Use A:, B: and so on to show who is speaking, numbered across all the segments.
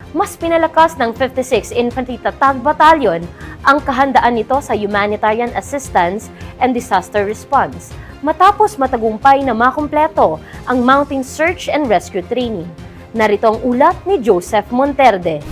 A: Mas pinalakas ng 56th Infantry Tatag Battalion ang kahandaan nito sa humanitarian assistance and disaster response matapos matagumpay na makumpleto ang mountain search and rescue training. Narito ang ulat ni Joseph Monterde.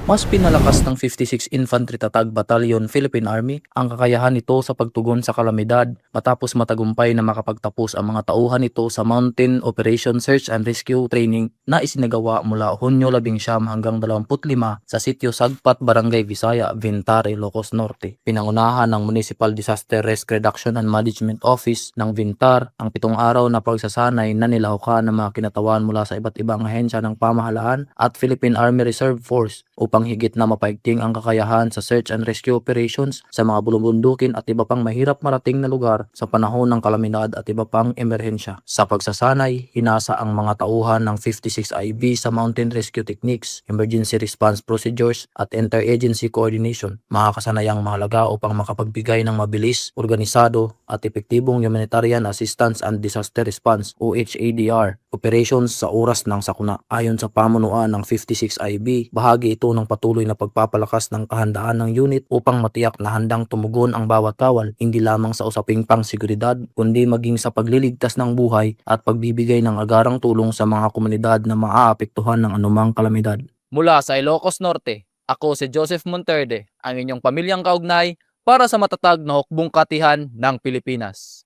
B: Mas pinalakas ng 56th Infantry Tatag Battalion Philippine Army ang kakayahan nito sa pagtugon sa kalamidad matapos matagumpay na makapagtapos ang mga tauhan nito sa Mountain Operation Search and Rescue Training na isinagawa mula Hunyo 19 hanggang 25 sa sitio Sagpat, Barangay Visaya, Vintare, Ilocos Norte. Pinangunahan ng Municipal Disaster Risk Reduction and Management Office ng Vintar ang 7 araw na pagsasanay na nilahukan ng mga kinatawan mula sa iba't ibang ahensya ng pamahalaan at Philippine Army Reserve Force upang higit na mapaigting ang kakayahan sa search and rescue operations sa mga bulubundukin at iba pang mahirap marating na lugar sa panahon ng kalamidad at iba pang emerhensya. Sa pagsasanay, hinasa ang mga tauhan ng 56 IB sa mountain rescue techniques, emergency response procedures at interagency coordination, mga kasanayang mahalaga upang makapagbigay ng mabilis, organisado at epektibong humanitarian assistance and disaster response o HADR operations sa oras ng sakuna. Ayon sa pamunuan ng 56 IB, bahagi ito ng patuloy na pagpapalakas ng kahandaan ng unit upang matiyak na handang tumugon ang bawat kawal, hindi lamang sa usaping pangseguridad, kundi maging sa pagliligtas ng buhay at pagbibigay ng agarang tulong sa mga komunidad na maaapektuhan ng anumang kalamidad.
C: Mula sa Ilocos Norte, ako si Joseph Monterde, ang inyong pamilyang kaugnay para sa matatag na hukbong katihan ng Pilipinas.